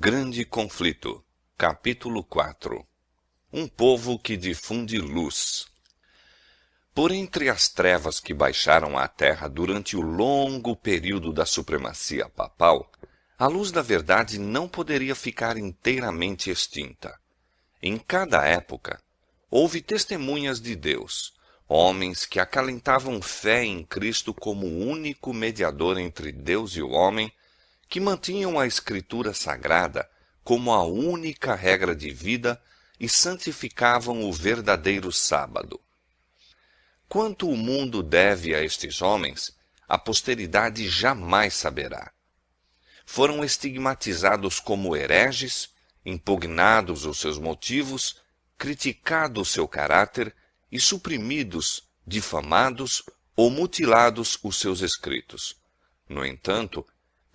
grande conflito. Capítulo 4. Um povo que difunde luz. Por entre as trevas que baixaram à terra durante o longo período da supremacia papal, a luz da verdade não poderia ficar inteiramente extinta. Em cada época, houve testemunhas de Deus, homens que acalentavam fé em Cristo como o único mediador entre Deus e o homem, que mantinham a Escritura Sagrada como a única regra de vida e santificavam o verdadeiro sábado. Quanto o mundo deve a estes homens, a posteridade jamais saberá. Foram estigmatizados como hereges, impugnados os seus motivos, criticado o seu caráter e suprimidos, difamados ou mutilados os seus escritos. No entanto,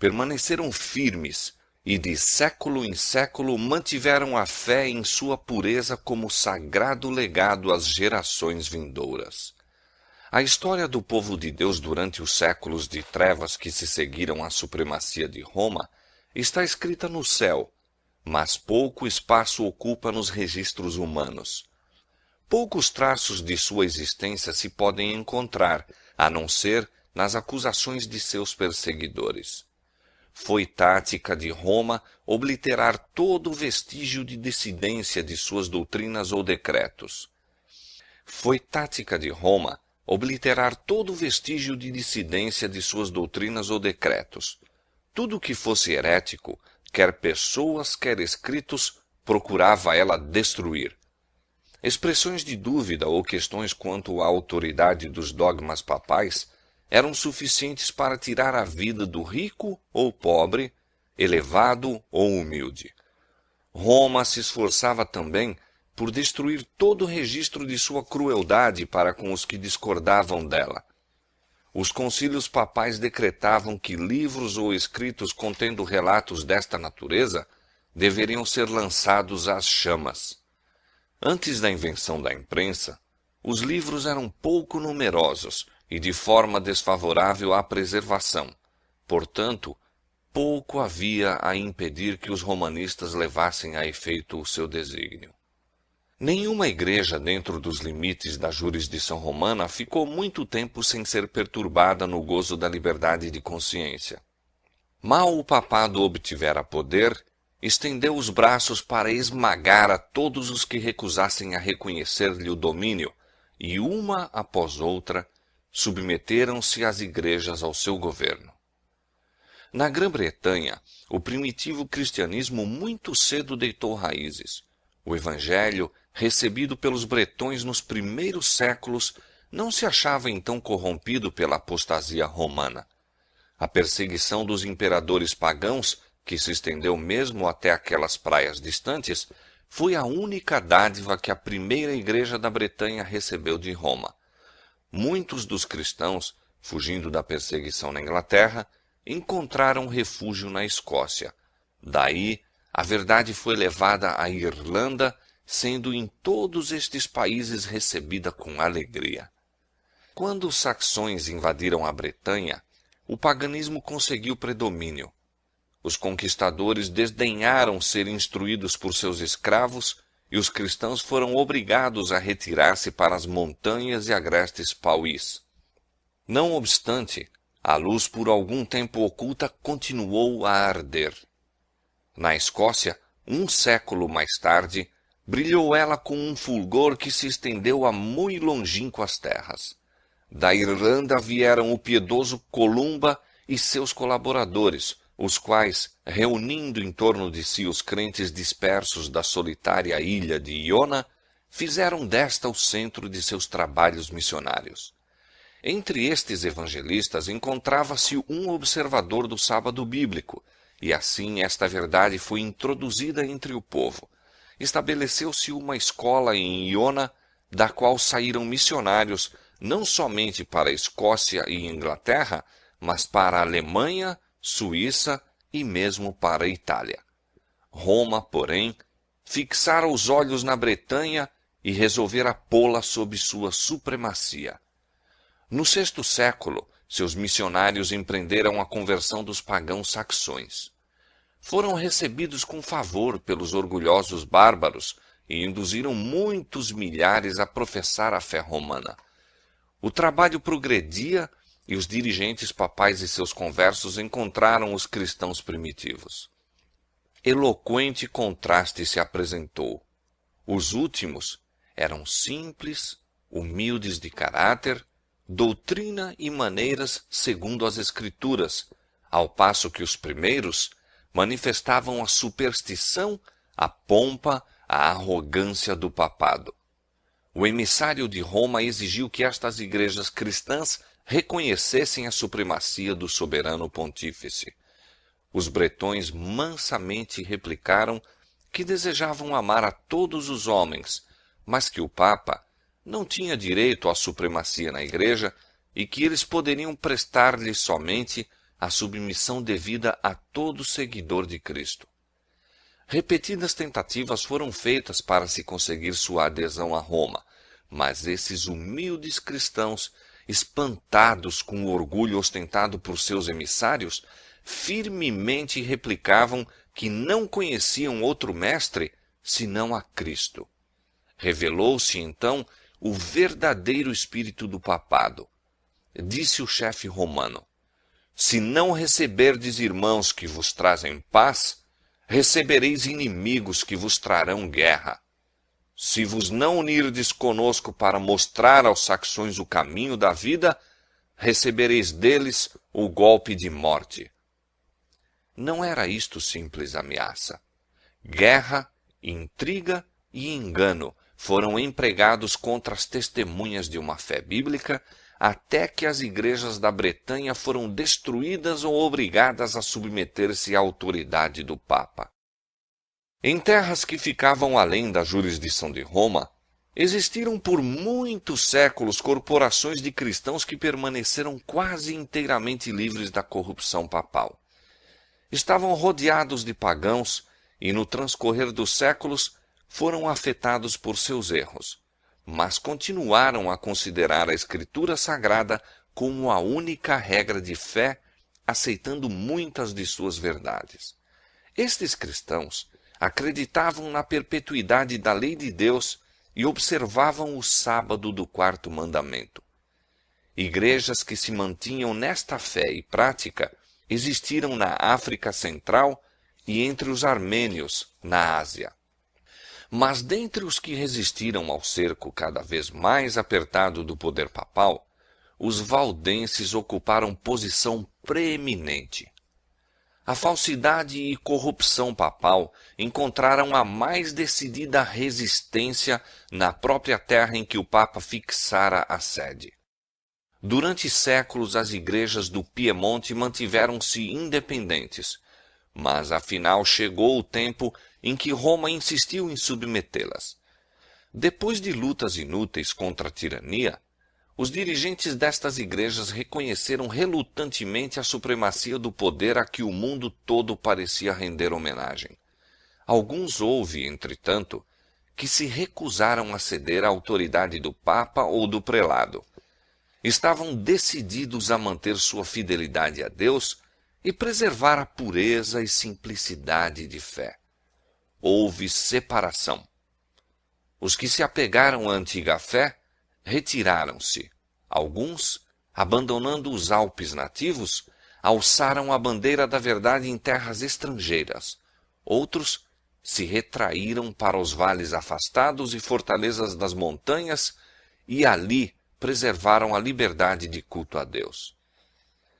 permaneceram firmes e de século em século mantiveram a fé em sua pureza como sagrado legado às gerações vindouras. A história do povo de Deus durante os séculos de trevas que se seguiram à supremacia de Roma está escrita no céu, mas pouco espaço ocupa nos registros humanos. Poucos traços de sua existência se podem encontrar, a não ser nas acusações de seus perseguidores. Foi tática de Roma obliterar todo vestígio de dissidência de suas doutrinas ou decretos. Foi tática de Roma obliterar todo vestígio de dissidência de suas doutrinas ou decretos. Tudo que fosse herético, quer pessoas, quer escritos, procurava ela destruir. Expressões de dúvida ou questões quanto à autoridade dos dogmas papais eram suficientes para tirar a vida do rico ou pobre, elevado ou humilde. Roma se esforçava também por destruir todo registro de sua crueldade para com os que discordavam dela. Os concílios papais decretavam que livros ou escritos contendo relatos desta natureza deveriam ser lançados às chamas. Antes da invenção da imprensa, os livros eram pouco numerosos e de forma desfavorável à preservação. Portanto, pouco havia a impedir que os romanistas levassem a efeito o seu desígnio. Nenhuma igreja dentro dos limites da jurisdição romana ficou muito tempo sem ser perturbada no gozo da liberdade de consciência. Mal o papado obtivera poder, estendeu os braços para esmagar a todos os que recusassem a reconhecer-lhe o domínio, e uma após outra, submeteram-se as igrejas ao seu governo. Na Grã-Bretanha, o primitivo cristianismo muito cedo deitou raízes. O evangelho, recebido pelos bretões nos primeiros séculos, não se achava então corrompido pela apostasia romana. A perseguição dos imperadores pagãos, que se estendeu mesmo até aquelas praias distantes, foi a única dádiva que a primeira igreja da Bretanha recebeu de Roma. Muitos dos cristãos, fugindo da perseguição na Inglaterra, encontraram refúgio na Escócia. Daí, a verdade foi levada à Irlanda, sendo em todos estes países recebida com alegria. Quando os saxões invadiram a Bretanha, o paganismo conseguiu predomínio. Os conquistadores desdenharam ser instruídos por seus escravos e os cristãos foram obrigados a retirar-se para as montanhas e agrestes pauís. Não obstante, a luz por algum tempo oculta continuou a arder. Na Escócia, um século mais tarde, brilhou ela com um fulgor que se estendeu a muito longínquas terras. Da Irlanda vieram o piedoso Columba e seus colaboradores, os quais, reunindo em torno de si os crentes dispersos da solitária ilha de Iona, fizeram desta o centro de seus trabalhos missionários. Entre estes evangelistas encontrava-se um observador do sábado bíblico, e assim esta verdade foi introduzida entre o povo. Estabeleceu-se uma escola em Iona, da qual saíram missionários não somente para a Escócia e Inglaterra, mas para a Alemanha, Suíça e mesmo para a Itália. Roma, porém, fixara os olhos na Bretanha e resolvera pô-la sob sua supremacia. No sexto século, seus missionários empreenderam a conversão dos pagãos saxões. foram recebidos com favor pelos orgulhosos bárbaros e induziram muitos milhares a professar a fé romana. O trabalho progredia e os dirigentes papais e seus conversos encontraram os cristãos primitivos. Eloquente contraste se apresentou. Os últimos eram simples, humildes de caráter, doutrina e maneiras segundo as Escrituras, ao passo que os primeiros manifestavam a superstição, a pompa, a arrogância do papado. O emissário de Roma exigiu que estas igrejas cristãs reconhecessem a supremacia do soberano pontífice. Os bretões mansamente replicaram que desejavam amar a todos os homens, mas que o Papa não tinha direito à supremacia na igreja e que eles poderiam prestar-lhe somente a submissão devida a todo seguidor de Cristo. Repetidas tentativas foram feitas para se conseguir sua adesão a Roma, mas esses humildes cristãos, espantados com o orgulho ostentado por seus emissários, firmemente replicavam que não conheciam outro mestre senão a Cristo. Revelou-se então o verdadeiro espírito do papado. Disse o chefe romano: se não receberdes irmãos que vos trazem paz, recebereis inimigos que vos trarão guerra. Se vos não unirdes conosco para mostrar aos saxões o caminho da vida, recebereis deles o golpe de morte. Não era isto simples ameaça. Guerra, intriga e engano foram empregados contra as testemunhas de uma fé bíblica, até que as igrejas da Bretanha foram destruídas ou obrigadas a submeter-se à autoridade do Papa. Em terras que ficavam além da jurisdição de Roma, existiram por muitos séculos corporações de cristãos que permaneceram quase inteiramente livres da corrupção papal. Estavam rodeados de pagãos e, no transcorrer dos séculos, foram afetados por seus erros, mas continuaram a considerar a Escritura Sagrada como a única regra de fé, aceitando muitas de suas verdades. Estes cristãos acreditavam na perpetuidade da lei de Deus e observavam o sábado do quarto mandamento. Igrejas que se mantinham nesta fé e prática existiram na África Central e entre os armênios, na Ásia. Mas dentre os que resistiram ao cerco cada vez mais apertado do poder papal, os valdenses ocuparam posição preeminente. A falsidade e corrupção papal encontraram a mais decidida resistência na própria terra em que o Papa fixara a sede. Durante séculos, as igrejas do Piemonte mantiveram-se independentes, mas afinal chegou o tempo em que Roma insistiu em submetê-las. Depois de lutas inúteis contra a tirania, os dirigentes destas igrejas reconheceram relutantemente a supremacia do poder a que o mundo todo parecia render homenagem. Alguns houve, entretanto, que se recusaram a ceder à autoridade do Papa ou do prelado. Estavam decididos a manter sua fidelidade a Deus e preservar a pureza e simplicidade de fé. Houve separação. Os que se apegaram à antiga fé retiraram-se. Alguns, abandonando os Alpes nativos, alçaram a bandeira da verdade em terras estrangeiras. Outros se retraíram para os vales afastados e fortalezas das montanhas e ali preservaram a liberdade de culto a Deus.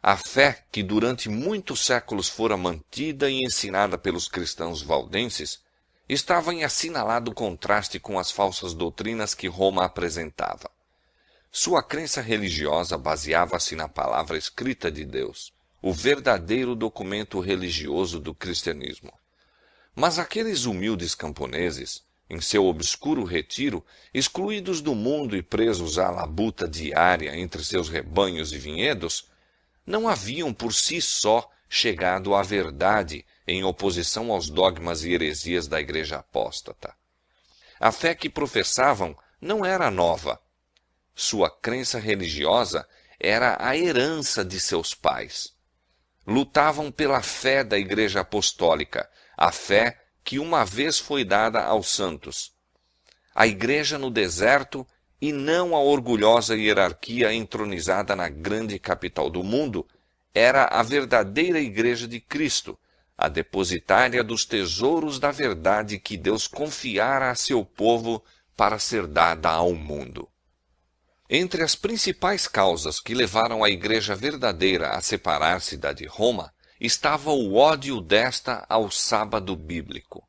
A fé que durante muitos séculos fora mantida e ensinada pelos cristãos valdenses estava em assinalado contraste com as falsas doutrinas que Roma apresentava. Sua crença religiosa baseava-se na palavra escrita de Deus, o verdadeiro documento religioso do cristianismo. Mas aqueles humildes camponeses, em seu obscuro retiro, excluídos do mundo e presos à labuta diária entre seus rebanhos e vinhedos, não haviam por si só chegado à verdade em oposição aos dogmas e heresias da igreja apóstata. A fé que professavam não era nova. Sua crença religiosa era a herança de seus pais. lutavam pela fé da Igreja Apostólica, a fé que uma vez foi dada aos santos. A igreja no deserto e não a orgulhosa hierarquia entronizada na grande capital do mundo era a verdadeira igreja de Cristo, a depositária dos tesouros da verdade que Deus confiara a seu povo para ser dada ao mundo. Entre as principais causas que levaram a igreja verdadeira a separar-se da de Roma, estava o ódio desta ao sábado bíblico.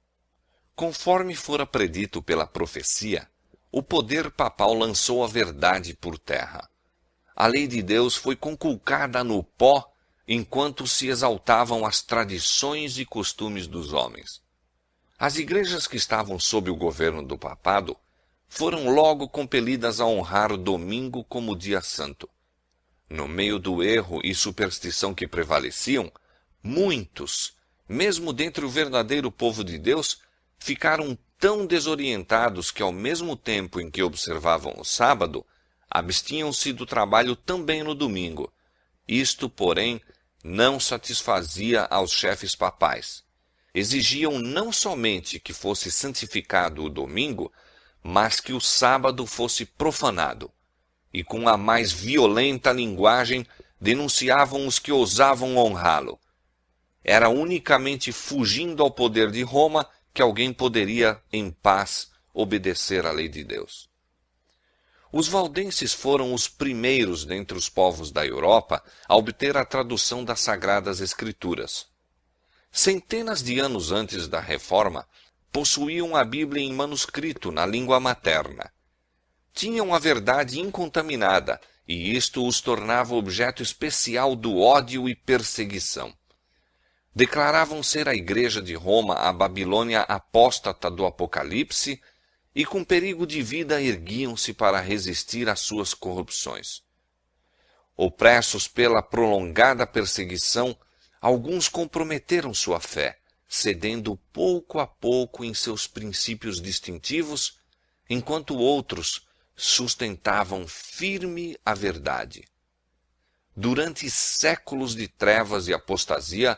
Conforme fora predito pela profecia, o poder papal lançou a verdade por terra. A lei de Deus foi conculcada no pó, enquanto se exaltavam as tradições e costumes dos homens. As igrejas que estavam sob o governo do papado foram logo compelidas a honrar o domingo como dia santo. No meio do erro e superstição que prevaleciam, muitos, mesmo dentre o verdadeiro povo de Deus, ficaram tão desorientados que, ao mesmo tempo em que observavam o sábado, abstinham-se do trabalho também no domingo. Isto, porém, não satisfazia aos chefes papais. Exigiam não somente que fosse santificado o domingo, mas que o sábado fosse profanado, e com a mais violenta linguagem denunciavam os que ousavam honrá-lo. Era unicamente fugindo ao poder de Roma que alguém poderia, em paz, obedecer à lei de Deus. Os valdenses foram os primeiros dentre os povos da Europa a obter a tradução das Sagradas Escrituras. Centenas de anos antes da Reforma, possuíam a Bíblia em manuscrito na língua materna. Tinham a verdade incontaminada, e isto os tornava objeto especial do ódio e perseguição. Declaravam ser a Igreja de Roma a Babilônia apóstata do Apocalipse, e com perigo de vida erguiam-se para resistir às suas corrupções. Opressos pela prolongada perseguição, alguns comprometeram sua fé, cedendo pouco a pouco em seus princípios distintivos, enquanto outros sustentavam firme a verdade. Durante séculos de trevas e apostasia,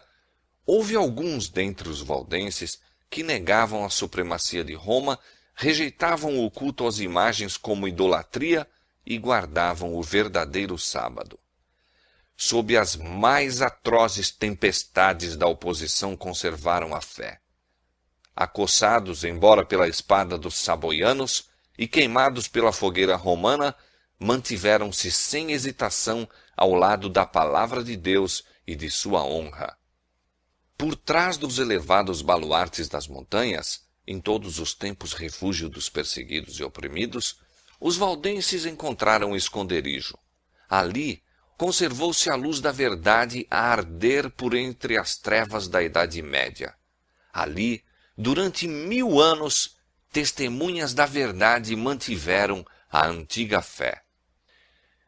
houve alguns dentre os valdenses que negavam a supremacia de Roma, rejeitavam o culto às imagens como idolatria e guardavam o verdadeiro sábado. Sob as mais atrozes tempestades da oposição conservaram a fé. Acossados, embora pela espada dos saboianos, e queimados pela fogueira romana, mantiveram-se sem hesitação ao lado da palavra de Deus e de sua honra. Por trás dos elevados baluartes das montanhas, em todos os tempos refúgio dos perseguidos e oprimidos, os valdenses encontraram esconderijo. Ali, conservou-se a luz da verdade a arder por entre as trevas da Idade Média. Ali, durante 1000 anos, testemunhas da verdade mantiveram a antiga fé.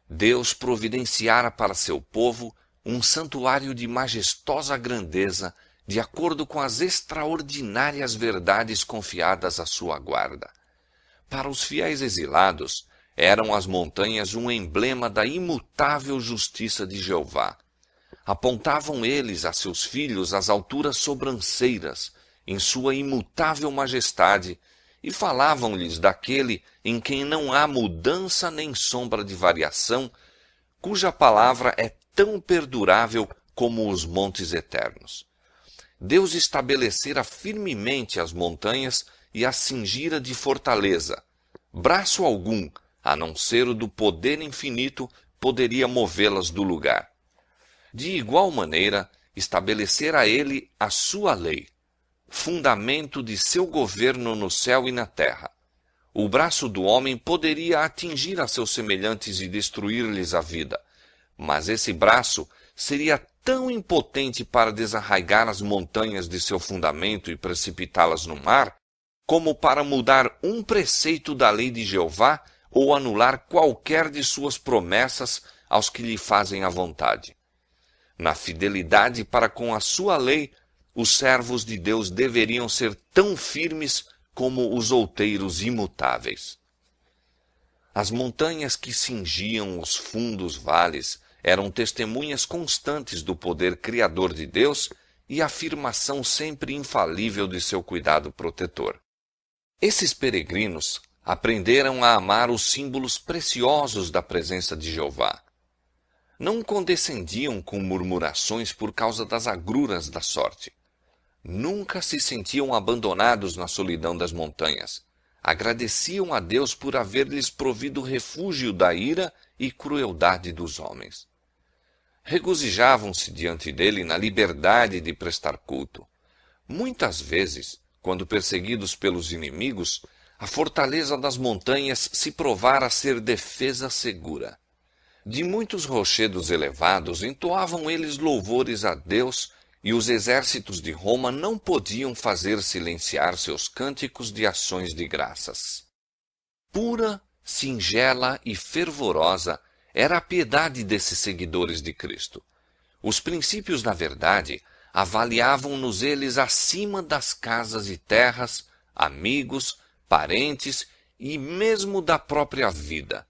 Deus providenciara para seu povo um santuário de majestosa grandeza, de acordo com as extraordinárias verdades confiadas à sua guarda. Para os fiéis exilados, eram as montanhas um emblema da imutável justiça de Jeová. Apontavam eles a seus filhos as alturas sobranceiras, em sua imutável majestade, e falavam-lhes daquele em quem não há mudança nem sombra de variação, cuja palavra é tão perdurável como os montes eternos. Deus estabelecera firmemente as montanhas e as cingira de fortaleza. Braço algum, a não ser o do poder infinito, poderia movê-las do lugar. De igual maneira, estabelecera ele a sua lei, fundamento de seu governo no céu e na terra. O braço do homem poderia atingir a seus semelhantes e destruir-lhes a vida, mas esse braço seria tão impotente para desarraigar as montanhas de seu fundamento e precipitá-las no mar, como para mudar um preceito da lei de Jeová ou anular qualquer de suas promessas aos que lhe fazem a vontade. Na fidelidade para com a sua lei, os servos de Deus deveriam ser tão firmes como os outeiros imutáveis. As montanhas que cingiam os fundos vales eram testemunhas constantes do poder criador de Deus e afirmação sempre infalível de seu cuidado protetor. Esses peregrinos aprenderam a amar os símbolos preciosos da presença de Jeová. Não condescendiam com murmurações por causa das agruras da sorte. Nunca se sentiam abandonados na solidão das montanhas. Agradeciam a Deus por haver-lhes provido refúgio da ira e crueldade dos homens. Regozijavam-se diante dele na liberdade de prestar culto. Muitas vezes, quando perseguidos pelos inimigos, a fortaleza das montanhas se provara ser defesa segura. De muitos rochedos elevados entoavam eles louvores a Deus, e os exércitos de Roma não podiam fazer silenciar seus cânticos de ações de graças. Pura, singela e fervorosa era a piedade desses seguidores de Cristo. Os princípios da verdade avaliavam-nos eles acima das casas e terras, amigos, parentes e mesmo da própria vida.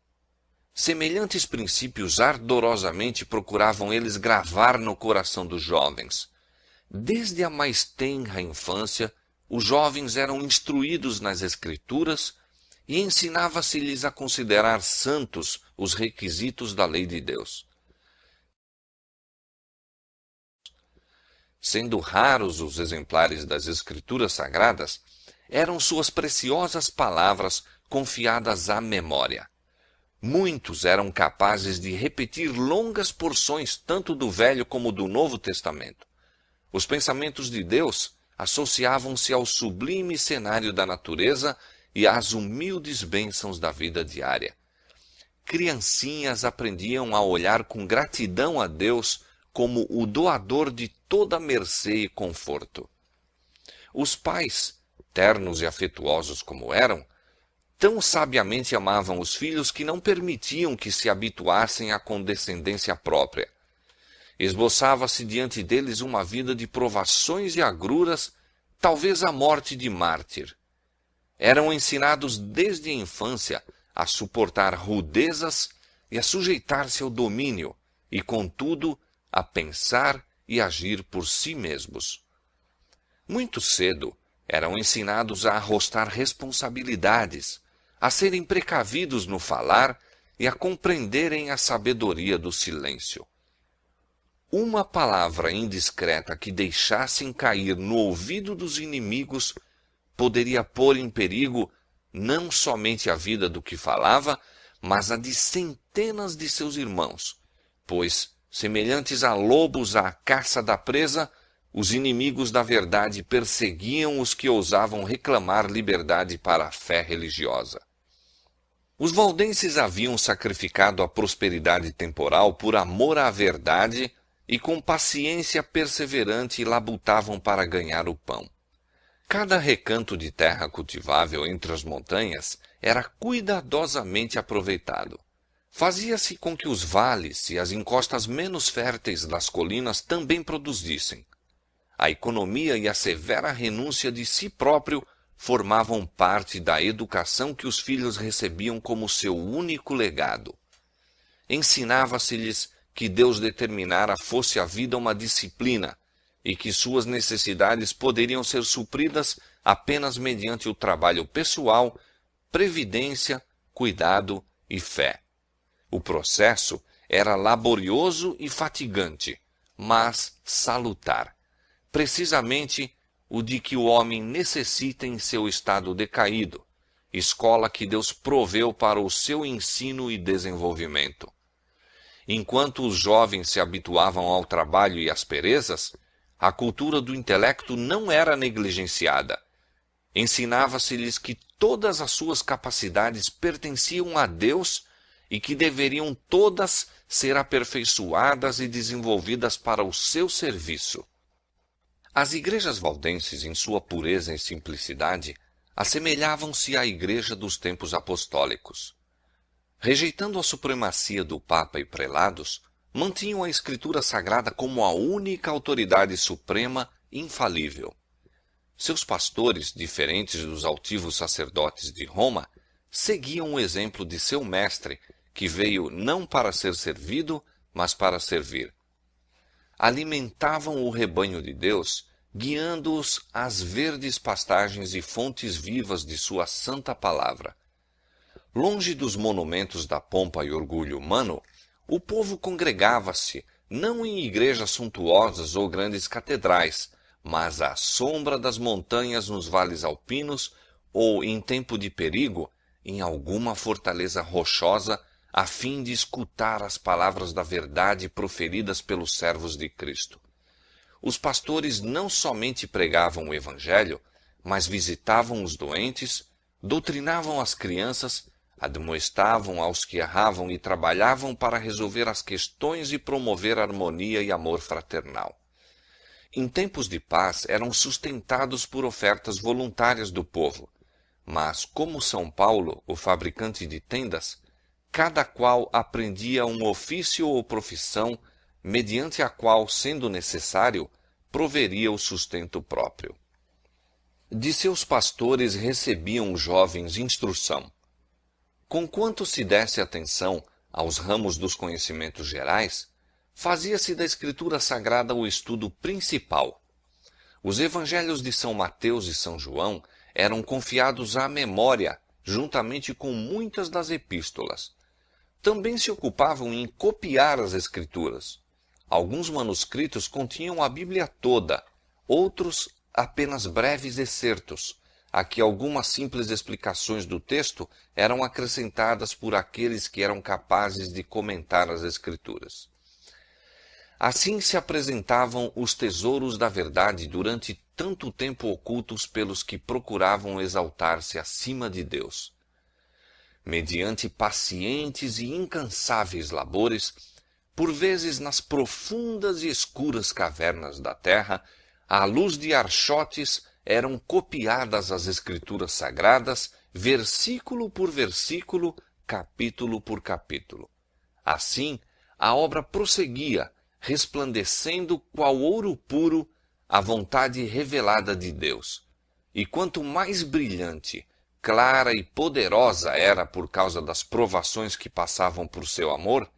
Semelhantes princípios ardorosamente procuravam eles gravar no coração dos jovens. Desde a mais tenra infância, os jovens eram instruídos nas Escrituras e ensinava-se-lhes a considerar santos os requisitos da lei de Deus. Sendo raros os exemplares das Escrituras Sagradas, eram suas preciosas palavras confiadas à memória. Muitos eram capazes de repetir longas porções tanto do Velho como do Novo Testamento. Os pensamentos de Deus associavam-se ao sublime cenário da natureza e às humildes bênçãos da vida diária. Criancinhas aprendiam a olhar com gratidão a Deus como o doador de toda mercê e conforto. Os pais, ternos e afetuosos como eram, tão sabiamente amavam os filhos que não permitiam que se habituassem à condescendência própria. Esboçava-se diante deles uma vida de provações e agruras, talvez a morte de mártir. Eram ensinados desde a infância a suportar rudezas e a sujeitar-se ao domínio, e, contudo, a pensar e agir por si mesmos. Muito cedo eram ensinados a arrostar responsabilidades, a serem precavidos no falar e a compreenderem a sabedoria do silêncio. Uma palavra indiscreta que deixassem cair no ouvido dos inimigos poderia pôr em perigo não somente a vida do que falava, mas a de centenas de seus irmãos, pois, semelhantes a lobos à caça da presa, os inimigos da verdade perseguiam os que ousavam reclamar liberdade para a fé religiosa. Os valdenses haviam sacrificado a prosperidade temporal por amor à verdade e com paciência perseverante labutavam para ganhar o pão. Cada recanto de terra cultivável entre as montanhas era cuidadosamente aproveitado. Fazia-se com que os vales e as encostas menos férteis das colinas também produzissem. A economia e a severa renúncia de si próprio formavam parte da educação que os filhos recebiam como seu único legado. Ensinava-se-lhes que Deus determinara fosse a vida uma disciplina e que suas necessidades poderiam ser supridas apenas mediante o trabalho pessoal, previdência, cuidado e fé. O processo era laborioso e fatigante, mas salutar. Precisamente o de que o homem necessita em seu estado decaído, escola que Deus proveu para o seu ensino e desenvolvimento. Enquanto os jovens se habituavam ao trabalho e às perezas, a cultura do intelecto não era negligenciada. Ensinava-se-lhes que todas as suas capacidades pertenciam a Deus e que deveriam todas ser aperfeiçoadas e desenvolvidas para o seu serviço. As igrejas valdenses, em sua pureza e simplicidade, assemelhavam-se à igreja dos tempos apostólicos. Rejeitando a supremacia do Papa e prelados, mantinham a Escritura Sagrada como a única autoridade suprema infalível. Seus pastores, diferentes dos altivos sacerdotes de Roma, seguiam o exemplo de seu mestre, que veio não para ser servido, mas para servir. Alimentavam o rebanho de Deus, guiando-os às verdes pastagens e fontes vivas de sua santa palavra. Longe dos monumentos da pompa e orgulho humano, o povo congregava-se, não em igrejas suntuosas ou grandes catedrais, mas à sombra das montanhas nos vales alpinos ou, em tempo de perigo, em alguma fortaleza rochosa, a fim de escutar as palavras da verdade proferidas pelos servos de Cristo. Os pastores não somente pregavam o Evangelho, mas visitavam os doentes, doutrinavam as crianças, admoestavam aos que erravam e trabalhavam para resolver as questões e promover harmonia e amor fraternal. Em tempos de paz eram sustentados por ofertas voluntárias do povo, mas, como São Paulo, o fabricante de tendas, cada qual aprendia um ofício ou profissão, mediante a qual, sendo necessário, proveria o sustento próprio. De seus pastores recebiam os jovens instrução. Conquanto se desse atenção aos ramos dos conhecimentos gerais, fazia-se da Escritura Sagrada o estudo principal. Os evangelhos de São Mateus e São João eram confiados à memória, juntamente com muitas das epístolas. Também se ocupavam em copiar as Escrituras. Alguns manuscritos continham a Bíblia toda, outros apenas breves excertos, a que algumas simples explicações do texto eram acrescentadas por aqueles que eram capazes de comentar as Escrituras. Assim se apresentavam os tesouros da verdade durante tanto tempo ocultos pelos que procuravam exaltar-se acima de Deus. Mediante pacientes e incansáveis labores, por vezes nas profundas e escuras cavernas da terra, à luz de archotes, eram copiadas as Escrituras Sagradas, versículo por versículo, capítulo por capítulo. Assim, a obra prosseguia, resplandecendo qual ouro puro a vontade revelada de Deus. E quanto mais brilhante, clara e poderosa era por causa das provações que passavam por seu amor,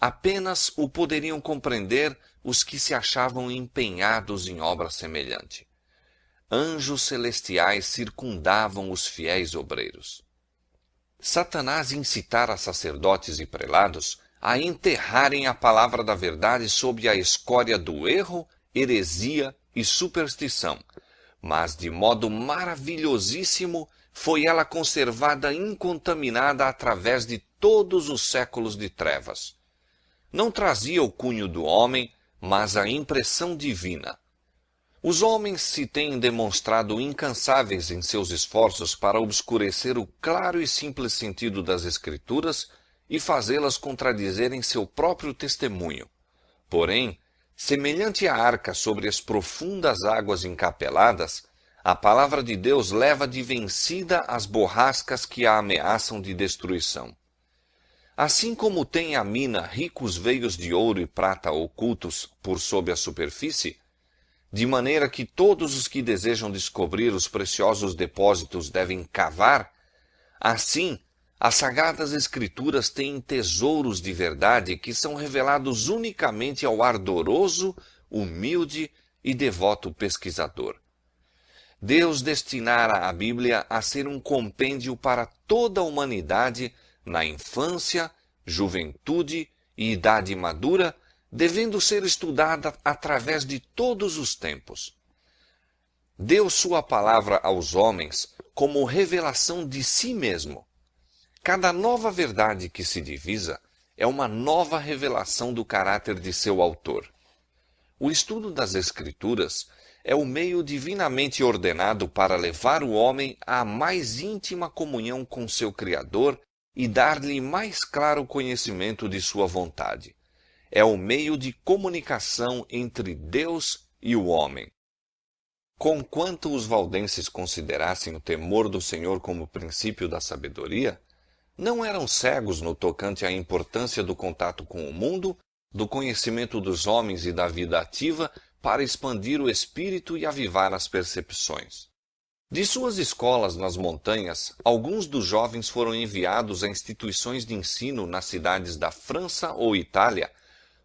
apenas o poderiam compreender os que se achavam empenhados em obra semelhante. Anjos celestiais circundavam os fiéis obreiros. Satanás incitara sacerdotes e prelados a enterrarem a palavra da verdade sob a escória do erro, heresia e superstição, mas de modo maravilhosíssimo foi ela conservada incontaminada através de todos os séculos de trevas. Não trazia o cunho do homem, mas a impressão divina. Os homens se têm demonstrado incansáveis em seus esforços para obscurecer o claro e simples sentido das Escrituras e fazê-las contradizerem seu próprio testemunho. Porém, semelhante à arca sobre as profundas águas encapeladas, a palavra de Deus leva de vencida as borrascas que a ameaçam de destruição. Assim como tem a mina ricos veios de ouro e prata ocultos por sob a superfície, de maneira que todos os que desejam descobrir os preciosos depósitos devem cavar, assim, as Sagradas Escrituras têm tesouros de verdade que são revelados unicamente ao ardoroso, humilde e devoto pesquisador. Deus destinara a Bíblia a ser um compêndio para toda a humanidade na infância, juventude e idade madura, devendo ser estudada através de todos os tempos. Deu sua palavra aos homens como revelação de si mesmo. Cada nova verdade que se divisa é uma nova revelação do caráter de seu autor. O estudo das Escrituras é o meio divinamente ordenado para levar o homem à mais íntima comunhão com seu Criador e dar-lhe mais claro conhecimento de sua vontade. É o meio de comunicação entre Deus e o homem. Conquanto os valdenses considerassem o temor do Senhor como princípio da sabedoria, não eram cegos no tocante à importância do contato com o mundo, do conhecimento dos homens e da vida ativa para expandir o espírito e avivar as percepções. De suas escolas nas montanhas, alguns dos jovens foram enviados a instituições de ensino nas cidades da França ou Itália,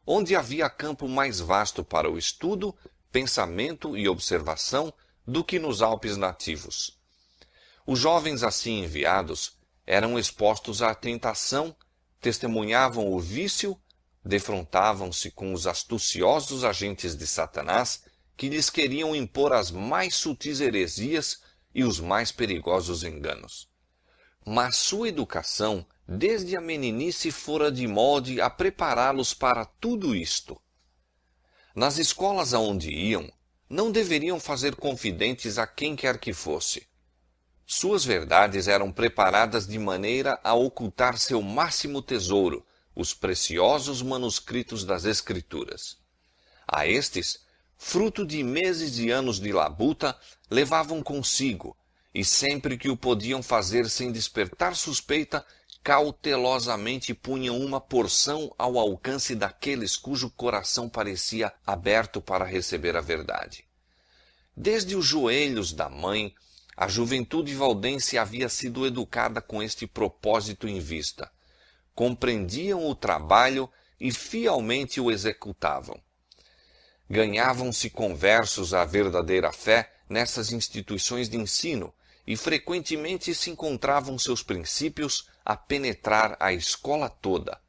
onde havia campo mais vasto para o estudo, pensamento e observação do que nos Alpes nativos. Os jovens assim enviados eram expostos à tentação, testemunhavam o vício, defrontavam-se com os astuciosos agentes de Satanás que lhes queriam impor as mais sutis heresias e os mais perigosos enganos. Mas sua educação, desde a meninice, fora de molde a prepará-los para tudo isto. Nas escolas aonde iam, não deveriam fazer confidentes a quem quer que fosse. Suas verdades eram preparadas de maneira a ocultar seu máximo tesouro, os preciosos manuscritos das Escrituras. A estes, fruto de meses e anos de labuta, levavam consigo, e sempre que o podiam fazer sem despertar suspeita, cautelosamente punham uma porção ao alcance daqueles cujo coração parecia aberto para receber a verdade. Desde os joelhos da mãe, a juventude valdense havia sido educada com este propósito em vista. Compreendiam o trabalho e fielmente o executavam. Ganhavam-se conversos à verdadeira fé nessas instituições de ensino e frequentemente se encontravam seus princípios a penetrar a escola toda.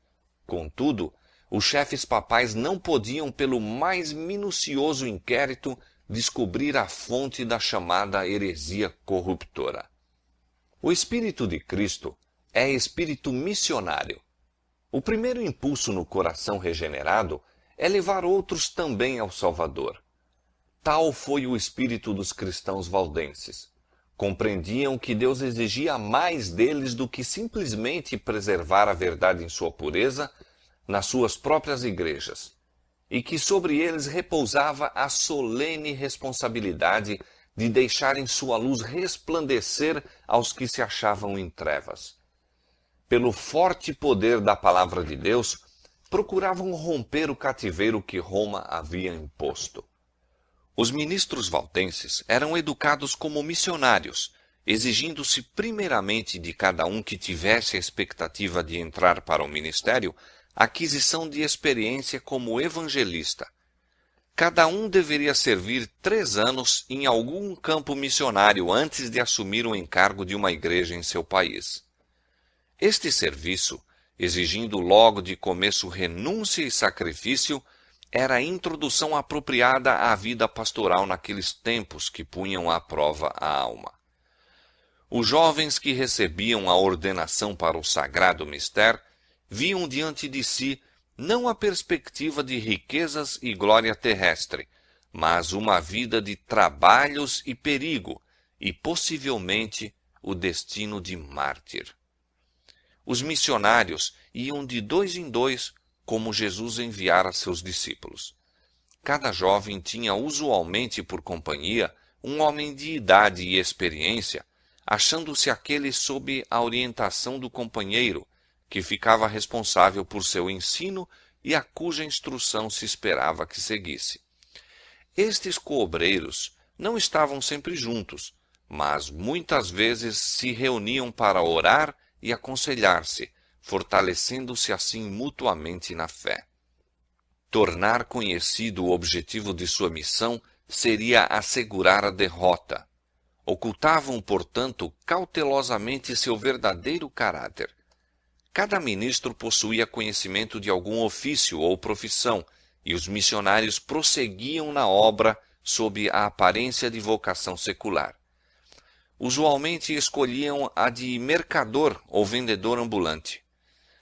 Contudo, os chefes papais não podiam, pelo mais minucioso inquérito, descobrir a fonte da chamada heresia corruptora. O Espírito de Cristo é espírito missionário. O primeiro impulso no coração regenerado é levar outros também ao Salvador. Tal foi o espírito dos cristãos valdenses. Compreendiam que Deus exigia mais deles do que simplesmente preservar a verdade em sua pureza nas suas próprias igrejas, e que sobre eles repousava a solene responsabilidade de deixarem sua luz resplandecer aos que se achavam em trevas. Pelo forte poder da palavra de Deus, procuravam romper o cativeiro que Roma havia imposto. Os ministros valdenses eram educados como missionários, exigindo-se primeiramente de cada um que tivesse a expectativa de entrar para o ministério a aquisição de experiência como evangelista. Cada um deveria servir 3 anos em algum campo missionário antes de assumir o encargo de uma igreja em seu país. Este serviço, exigindo logo de começo renúncia e sacrifício, era a introdução apropriada à vida pastoral naqueles tempos que punham à prova a alma. Os jovens que recebiam a ordenação para o sagrado mistério viam diante de si não a perspectiva de riquezas e glória terrestre, mas uma vida de trabalhos e perigo, e possivelmente o destino de mártir. Os missionários iam de 2 em 2, como Jesus enviara seus discípulos. Cada jovem tinha usualmente por companhia um homem de idade e experiência, achando-se aquele sob a orientação do companheiro, que ficava responsável por seu ensino e a cuja instrução se esperava que seguisse. Estes coobreiros não estavam sempre juntos, mas muitas vezes se reuniam para orar e aconselhar-se, fortalecendo-se assim mutuamente na fé. Tornar conhecido o objetivo de sua missão seria assegurar a derrota. Ocultavam, portanto, cautelosamente seu verdadeiro caráter. Cada ministro possuía conhecimento de algum ofício ou profissão, e os missionários prosseguiam na obra sob a aparência de vocação secular. Usualmente escolhiam a de mercador ou vendedor ambulante.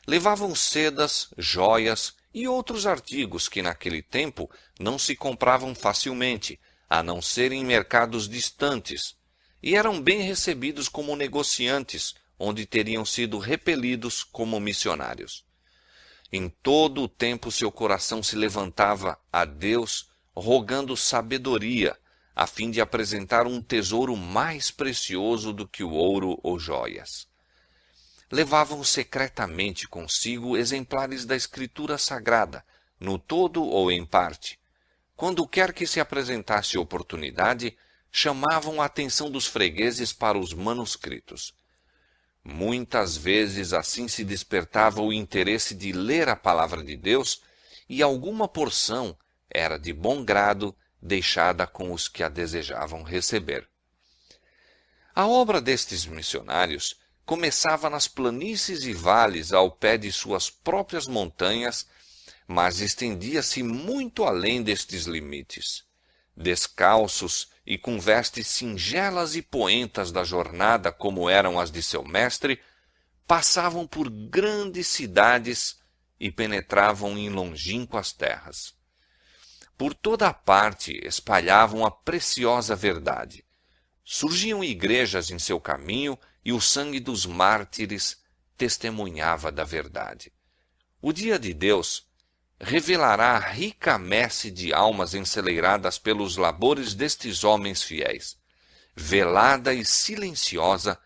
Levavam sedas, joias e outros artigos que naquele tempo não se compravam facilmente, a não ser em mercados distantes, e eram bem recebidos como negociantes, onde teriam sido repelidos como missionários. Em todo o tempo seu coração se levantava a Deus, rogando sabedoria, a fim de apresentar um tesouro mais precioso do que o ouro ou joias. Levavam secretamente consigo exemplares da Escritura Sagrada, no todo ou em parte. Quando quer que se apresentasse oportunidade, chamavam a atenção dos fregueses para os manuscritos. Muitas vezes assim se despertava o interesse de ler a palavra de Deus, e alguma porção era de bom grado deixada com os que a desejavam receber. A obra destes missionários começava nas planícies e vales ao pé de suas próprias montanhas, mas estendia-se muito além destes limites. Descalços e com vestes singelas e poentas da jornada como eram as de seu mestre, passavam por grandes cidades e penetravam em longínquas terras. Por toda a parte espalhavam a preciosa verdade. Surgiam igrejas em seu caminho e o sangue dos mártires testemunhava da verdade. O dia de Deus revelará a rica messe de almas encereiradas pelos labores destes homens fiéis. Velada e silenciosa,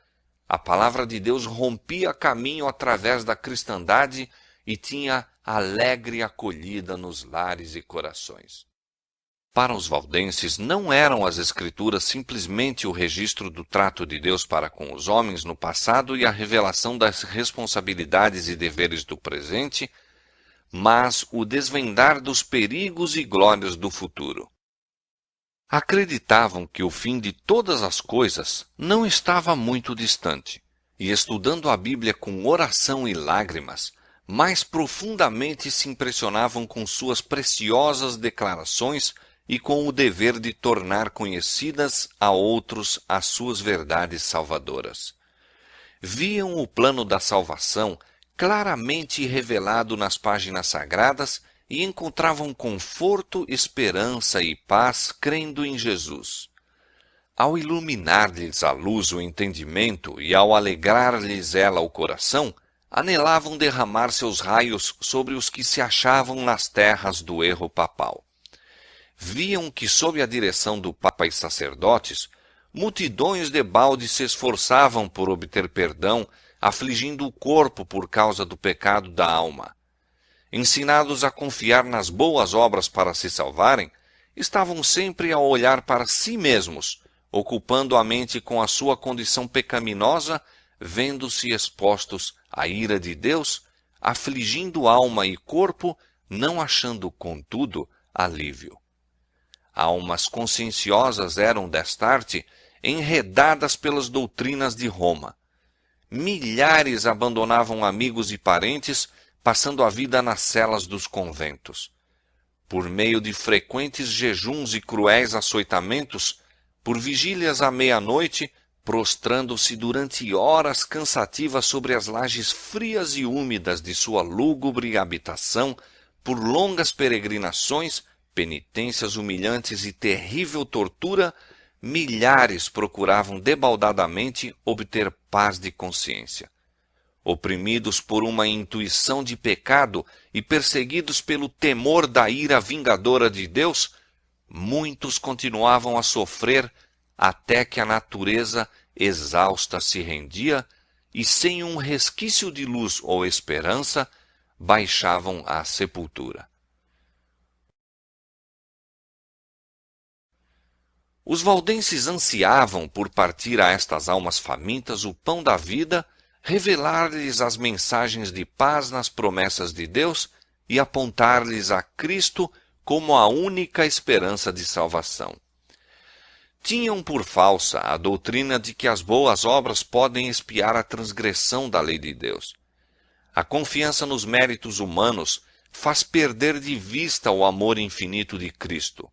a palavra de Deus rompia caminho através da cristandade e tinha alegre acolhida nos lares e corações. Para os valdenses, não eram as Escrituras simplesmente o registro do trato de Deus para com os homens no passado e a revelação das responsabilidades e deveres do presente, mas o desvendar dos perigos e glórias do futuro. Acreditavam que o fim de todas as coisas não estava muito distante, e estudando a Bíblia com oração e lágrimas, mais profundamente se impressionavam com suas preciosas declarações e com o dever de tornar conhecidas a outros as suas verdades salvadoras. Viam o plano da salvação claramente revelado nas páginas sagradas e encontravam conforto, esperança e paz crendo em Jesus. Ao iluminar-lhes a luz o entendimento e ao alegrar-lhes ela o coração, anelavam derramar seus raios sobre os que se achavam nas terras do erro papal. Viam que, sob a direção do Papa e sacerdotes, multidões debalde se esforçavam por obter perdão, afligindo o corpo por causa do pecado da alma. Ensinados a confiar nas boas obras para se salvarem, estavam sempre a olhar para si mesmos, ocupando a mente com a sua condição pecaminosa, vendo-se expostos à ira de Deus, afligindo alma e corpo, não achando, contudo, alívio. Almas conscienciosas eram, destarte, enredadas pelas doutrinas de Roma. Milhares abandonavam amigos e parentes, passando a vida nas celas dos conventos. Por meio de frequentes jejuns e cruéis açoitamentos, por vigílias à meia-noite, prostrando-se durante horas cansativas sobre as lajes frias e úmidas de sua lúgubre habitação, por longas peregrinações, penitências humilhantes e terrível tortura, milhares procuravam debaldadamente obter paz de consciência. Oprimidos por uma intuição de pecado e perseguidos pelo temor da ira vingadora de Deus, muitos continuavam a sofrer até que a natureza exausta se rendia e, sem um resquício de luz ou esperança, baixavam à sepultura. Os valdenses ansiavam por partir a estas almas famintas o pão da vida, revelar-lhes as mensagens de paz nas promessas de Deus e apontar-lhes a Cristo como a única esperança de salvação. Tinham por falsa a doutrina de que as boas obras podem expiar a transgressão da lei de Deus. A confiança nos méritos humanos faz perder de vista o amor infinito de Cristo.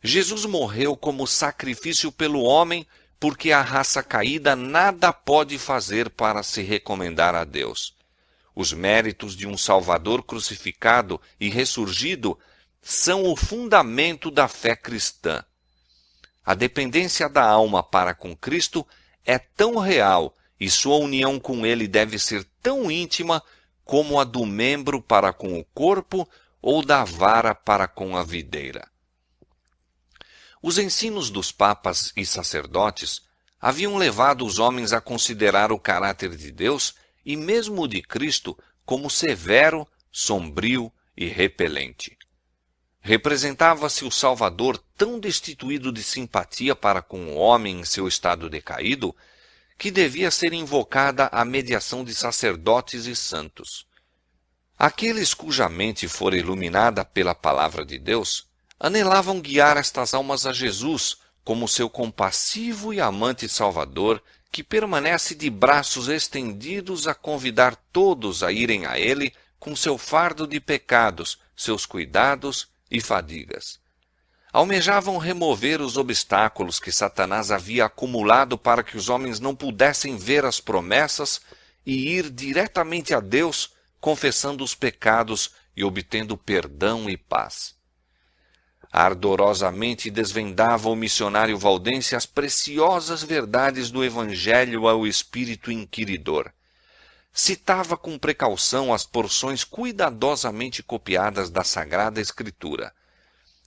Jesus morreu como sacrifício pelo homem, porque a raça caída nada pode fazer para se recomendar a Deus. Os méritos de um Salvador crucificado e ressurgido são o fundamento da fé cristã. A dependência da alma para com Cristo é tão real e sua união com Ele deve ser tão íntima como a do membro para com o corpo ou da vara para com a videira. Os ensinos dos papas e sacerdotes haviam levado os homens a considerar o caráter de Deus e mesmo o de Cristo como severo, sombrio e repelente. Representava-se o Salvador tão destituído de simpatia para com o homem em seu estado decaído, que devia ser invocada a mediação de sacerdotes e santos. Aqueles cuja mente fora iluminada pela palavra de Deus anelavam guiar estas almas a Jesus como seu compassivo e amante Salvador, que permanece de braços estendidos a convidar todos a irem a Ele com seu fardo de pecados, seus cuidados e fadigas. Almejavam remover os obstáculos que Satanás havia acumulado para que os homens não pudessem ver as promessas e ir diretamente a Deus, confessando os pecados e obtendo perdão e paz. Ardorosamente desvendava o missionário valdense as preciosas verdades do Evangelho ao espírito inquiridor. Citava com precaução as porções cuidadosamente copiadas da Sagrada Escritura.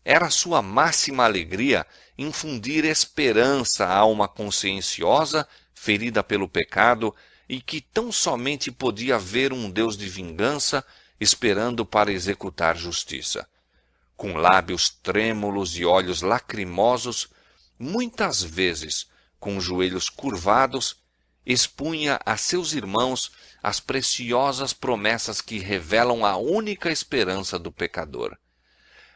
Era sua máxima alegria infundir esperança à alma conscienciosa, ferida pelo pecado, e que tão somente podia ver um Deus de vingança, esperando para executar justiça. Com lábios trêmulos e olhos lacrimosos, muitas vezes, com joelhos curvados, expunha a seus irmãos as preciosas promessas que revelam a única esperança do pecador.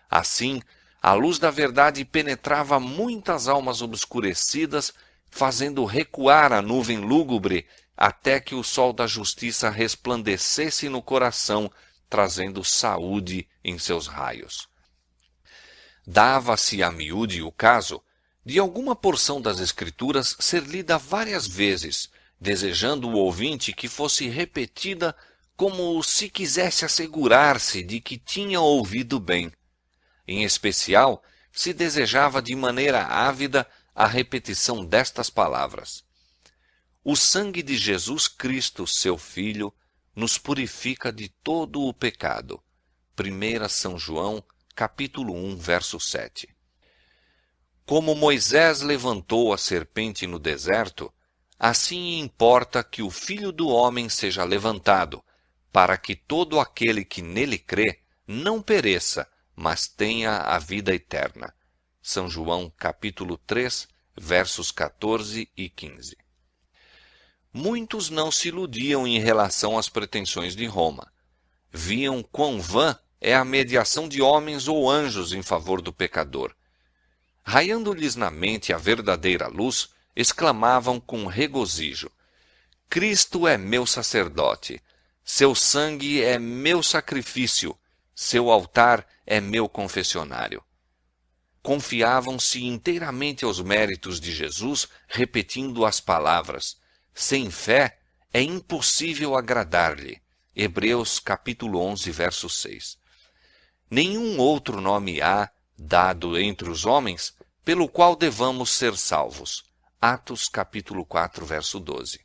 Assim, a luz da verdade penetrava muitas almas obscurecidas, fazendo recuar a nuvem lúgubre até que o sol da justiça resplandecesse no coração, trazendo saúde em seus raios. Dava-se a miúde o caso de alguma porção das Escrituras ser lida várias vezes, desejando o ouvinte que fosse repetida como se quisesse assegurar-se de que tinha ouvido bem. Em especial, se desejava de maneira ávida a repetição destas palavras: o sangue de Jesus Cristo, seu Filho, nos purifica de todo o pecado. 1 São João, capítulo 1, verso 7. Como Moisés levantou a serpente no deserto, assim importa que o Filho do Homem seja levantado, para que todo aquele que nele crê não pereça, mas tenha a vida eterna. São João, capítulo 3, versos 14 e 15. Muitos não se iludiam em relação às pretensões de Roma. Viam quão vã é a mediação de homens ou anjos em favor do pecador. Raiando-lhes na mente a verdadeira luz, exclamavam com regozijo: Cristo é meu sacerdote, seu sangue é meu sacrifício, seu altar é meu confessionário. Confiavam-se inteiramente aos méritos de Jesus, repetindo as palavras: sem fé é impossível agradar-lhe. Hebreus capítulo 11, verso 6. Nenhum outro nome há, dado entre os homens, pelo qual devamos ser salvos. Atos capítulo 4, verso 12.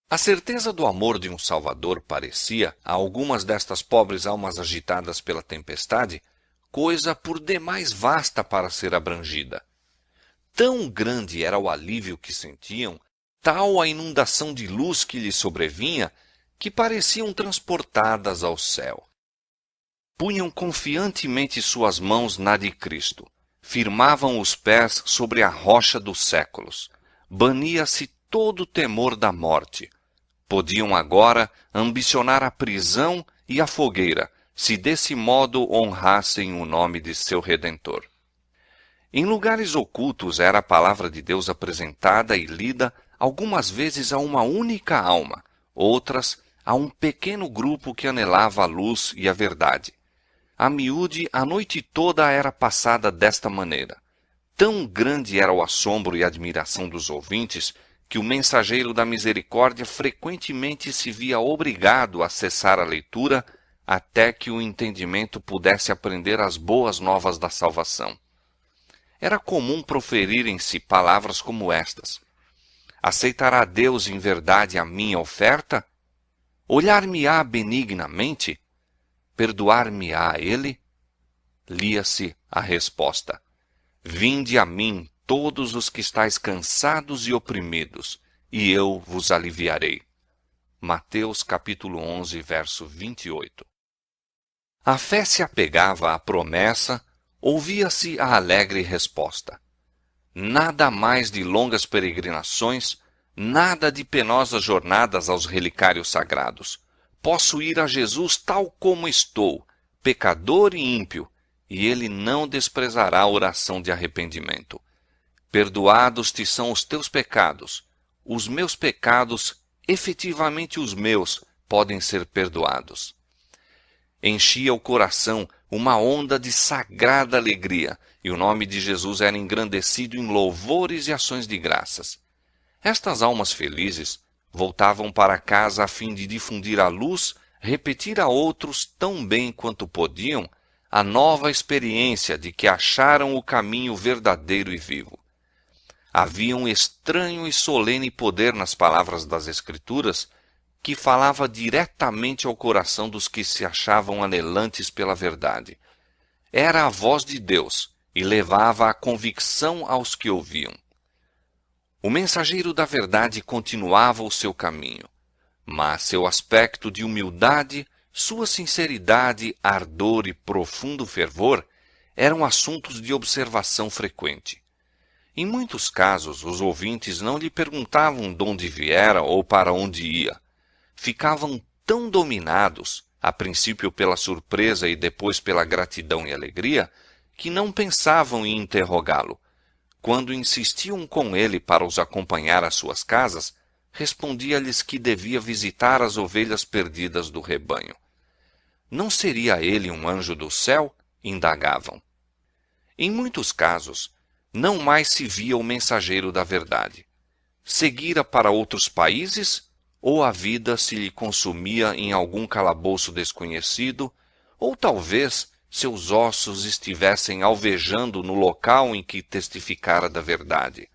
A certeza do amor de um Salvador parecia, a algumas destas pobres almas agitadas pela tempestade, coisa por demais vasta para ser abrangida. Tão grande era o alívio que sentiam, tal a inundação de luz que lhes sobrevinha, que pareciam transportadas ao céu. Punham confiantemente suas mãos na de Cristo, firmavam os pés sobre a rocha dos séculos, bania-se todo o temor da morte. Podiam agora ambicionar a prisão e a fogueira, se desse modo honrassem o nome de seu Redentor. Em lugares ocultos era a palavra de Deus apresentada e lida algumas vezes a uma única alma, outras a um pequeno grupo que anelava a luz e a verdade. A miúde a noite toda era passada desta maneira. Tão grande era o assombro e admiração dos ouvintes que o mensageiro da misericórdia frequentemente se via obrigado a cessar a leitura até que o entendimento pudesse aprender as boas novas da salvação. Era comum proferirem-se palavras como estas: aceitará Deus em verdade a minha oferta? Olhar-me-á benignamente? Perdoar-me-á Ele? Lia-se a resposta: vinde a mim todos os que estáis cansados e oprimidos, e eu vos aliviarei. Mateus capítulo 11, verso 28. A fé se apegava à promessa, ouvia-se a alegre resposta. Nada mais de longas peregrinações, nada de penosas jornadas aos relicários sagrados. Posso ir a Jesus tal como estou, pecador e ímpio, e ele não desprezará a oração de arrependimento. Perdoados te são os teus pecados. Os meus pecados, efetivamente os meus, podem ser perdoados. Enchia o coração uma onda de sagrada alegria, e o nome de Jesus era engrandecido em louvores e ações de graças. Estas almas felizes voltavam para casa a fim de difundir a luz, repetir a outros tão bem quanto podiam a nova experiência de que acharam o caminho verdadeiro e vivo. Havia um estranho e solene poder nas palavras das Escrituras que falava diretamente ao coração dos que se achavam anelantes pela verdade. Era a voz de Deus e levava a convicção aos que ouviam. O mensageiro da verdade continuava o seu caminho, mas seu aspecto de humildade, sua sinceridade, ardor e profundo fervor eram assuntos de observação frequente. Em muitos casos, os ouvintes não lhe perguntavam de onde viera ou para onde ia. Ficavam tão dominados, a princípio pela surpresa e depois pela gratidão e alegria, que não pensavam em interrogá-lo. Quando insistiam com ele para os acompanhar às suas casas, respondia-lhes que devia visitar as ovelhas perdidas do rebanho. Não seria ele um anjo do céu? Indagavam. Em muitos casos, não mais se via o mensageiro da verdade. Seguira para outros países, ou a vida se lhe consumia em algum calabouço desconhecido, ou talvez seus ossos estivessem alvejando no local em que testificara da verdade.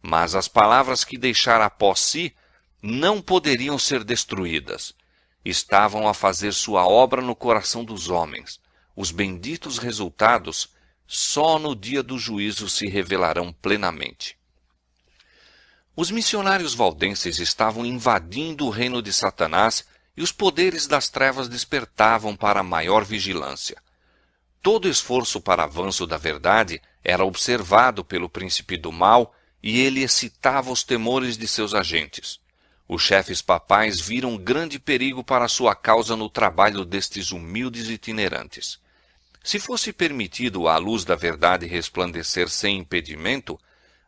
Mas as palavras que deixara após si não poderiam ser destruídas. Estavam a fazer sua obra no coração dos homens. Os benditos resultados só no dia do juízo se revelarão plenamente. Os missionários valdenses estavam invadindo o reino de Satanás e os poderes das trevas despertavam para maior vigilância. Todo esforço para avanço da verdade era observado pelo príncipe do mal e ele excitava os temores de seus agentes. Os chefes papais viram grande perigo para sua causa no trabalho destes humildes itinerantes. Se fosse permitido à luz da verdade resplandecer sem impedimento,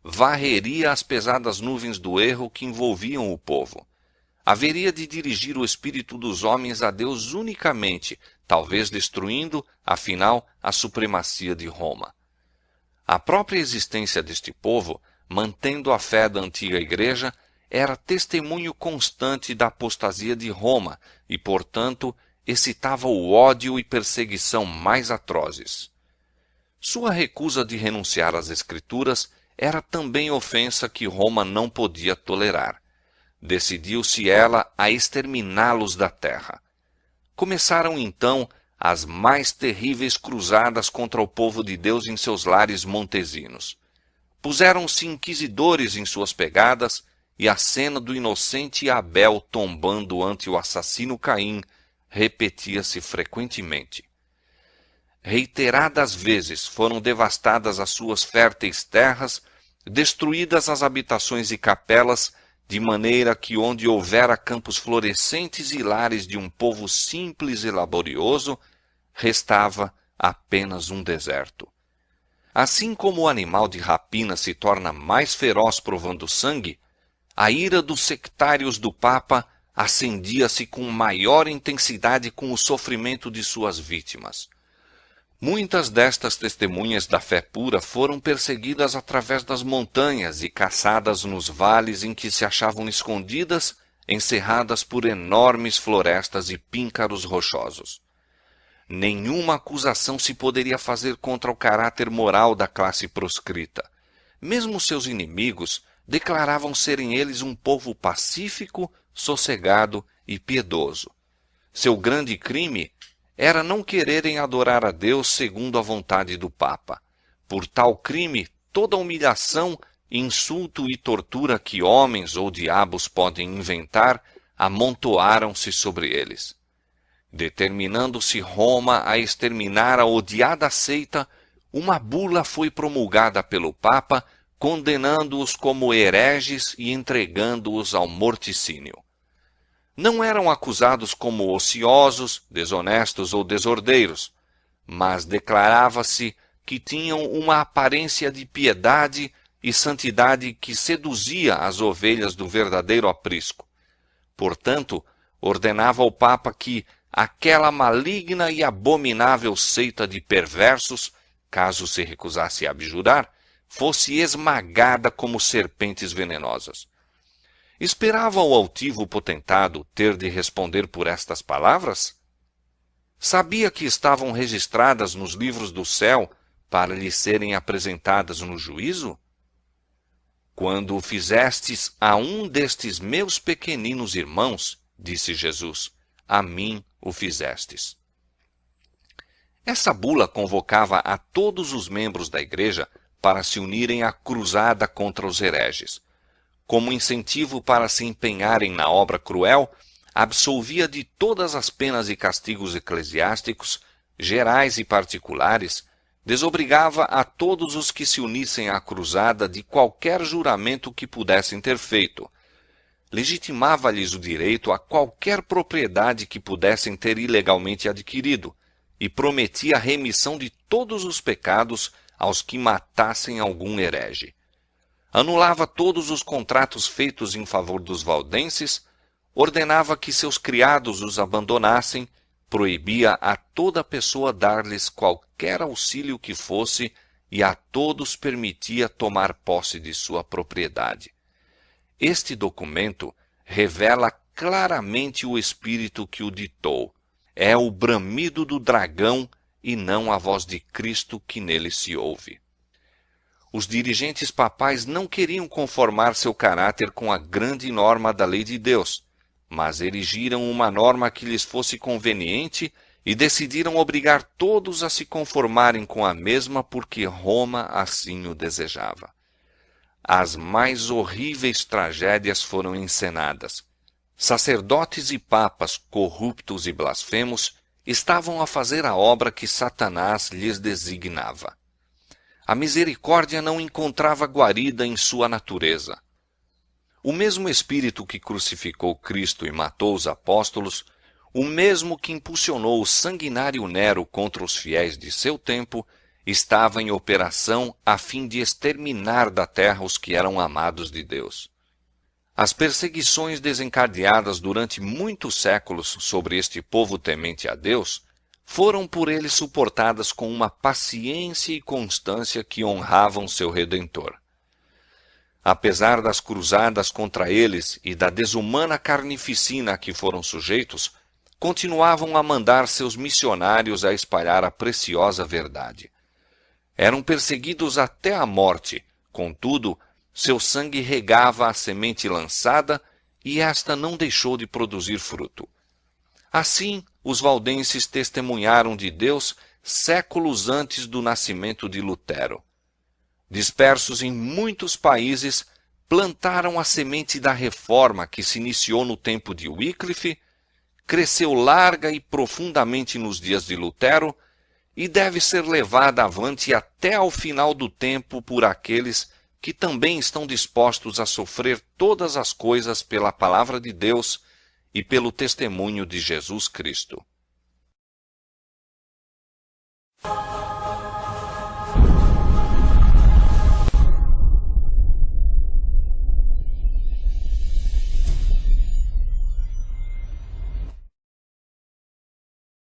varreria as pesadas nuvens do erro que envolviam o povo. Haveria de dirigir o espírito dos homens a Deus unicamente, talvez destruindo, afinal, a supremacia de Roma. A própria existência deste povo, mantendo a fé da antiga igreja, era testemunho constante da apostasia de Roma e, portanto, excitava o ódio e perseguição mais atrozes. Sua recusa de renunciar às Escrituras era também ofensa que Roma não podia tolerar. Decidiu-se ela a exterminá-los da terra. Começaram então as mais terríveis cruzadas contra o povo de Deus em seus lares montesinos. Puseram-se inquisidores em suas pegadas, e a cena do inocente Abel tombando ante o assassino Caim repetia-se frequentemente. Reiteradas vezes foram devastadas as suas férteis terras, destruídas as habitações e capelas, de maneira que onde houvera campos florescentes e lares de um povo simples e laborioso, restava apenas um deserto. Assim como o animal de rapina se torna mais feroz provando sangue, a ira dos sectários do Papa acendia-se com maior intensidade com o sofrimento de suas vítimas. Muitas destas testemunhas da fé pura foram perseguidas através das montanhas e caçadas nos vales em que se achavam escondidas, encerradas por enormes florestas e píncaros rochosos. Nenhuma acusação se poderia fazer contra o caráter moral da classe proscrita. Mesmo seus inimigos declaravam serem eles um povo pacífico, sossegado e piedoso. Seu grande crime era não quererem adorar a Deus segundo a vontade do Papa. Por tal crime, toda humilhação, insulto e tortura que homens ou diabos podem inventar, amontoaram-se sobre eles. Determinando-se Roma a exterminar a odiada seita, uma bula foi promulgada pelo Papa, condenando-os como hereges e entregando-os ao morticínio. Não eram acusados como ociosos, desonestos ou desordeiros, mas declarava-se que tinham uma aparência de piedade e santidade que seduzia as ovelhas do verdadeiro aprisco. Portanto, ordenava ao Papa que aquela maligna e abominável seita de perversos, caso se recusasse a abjurar, fosse esmagada como serpentes venenosas. Esperava o altivo potentado ter de responder por estas palavras? Sabia que estavam registradas nos livros do céu para lhe serem apresentadas no juízo? Quando o fizestes a um destes meus pequeninos irmãos, disse Jesus, a mim o fizestes. Essa bula convocava a todos os membros da igreja para se unirem à cruzada contra os hereges. Como incentivo para se empenharem na obra cruel, absolvia de todas as penas e castigos eclesiásticos, gerais e particulares, desobrigava a todos os que se unissem à cruzada de qualquer juramento que pudessem ter feito, legitimava-lhes o direito a qualquer propriedade que pudessem ter ilegalmente adquirido, e prometia a remissão de todos os pecados aos que matassem algum herege. Anulava todos os contratos feitos em favor dos valdenses, ordenava que seus criados os abandonassem, proibia a toda pessoa dar-lhes qualquer auxílio que fosse e a todos permitia tomar posse de sua propriedade. Este documento revela claramente o espírito que o ditou. É o bramido do dragão e não a voz de Cristo que nele se ouve. Os dirigentes papais não queriam conformar seu caráter com a grande norma da lei de Deus, mas erigiram uma norma que lhes fosse conveniente e decidiram obrigar todos a se conformarem com a mesma porque Roma assim o desejava. As mais horríveis tragédias foram encenadas. Sacerdotes e papas corruptos e blasfemos estavam a fazer a obra que Satanás lhes designava. A misericórdia não encontrava guarida em sua natureza. O mesmo Espírito que crucificou Cristo e matou os apóstolos, o mesmo que impulsionou o sanguinário Nero contra os fiéis de seu tempo, estava em operação a fim de exterminar da terra os que eram amados de Deus. As perseguições desencadeadas durante muitos séculos sobre este povo temente a Deus foram por ele suportadas com uma paciência e constância que honravam seu Redentor. Apesar das cruzadas contra eles e da desumana carnificina a que foram sujeitos, continuavam a mandar seus missionários a espalhar a preciosa verdade. Eram perseguidos até a morte, contudo, seu sangue regava a semente lançada e esta não deixou de produzir fruto. Assim, os valdenses testemunharam de Deus séculos antes do nascimento de Lutero. Dispersos em muitos países, plantaram a semente da reforma que se iniciou no tempo de Wycliffe, cresceu larga e profundamente nos dias de Lutero e deve ser levada avante até ao final do tempo por aqueles que também estão dispostos a sofrer todas as coisas pela palavra de Deus e pelo testemunho de Jesus Cristo.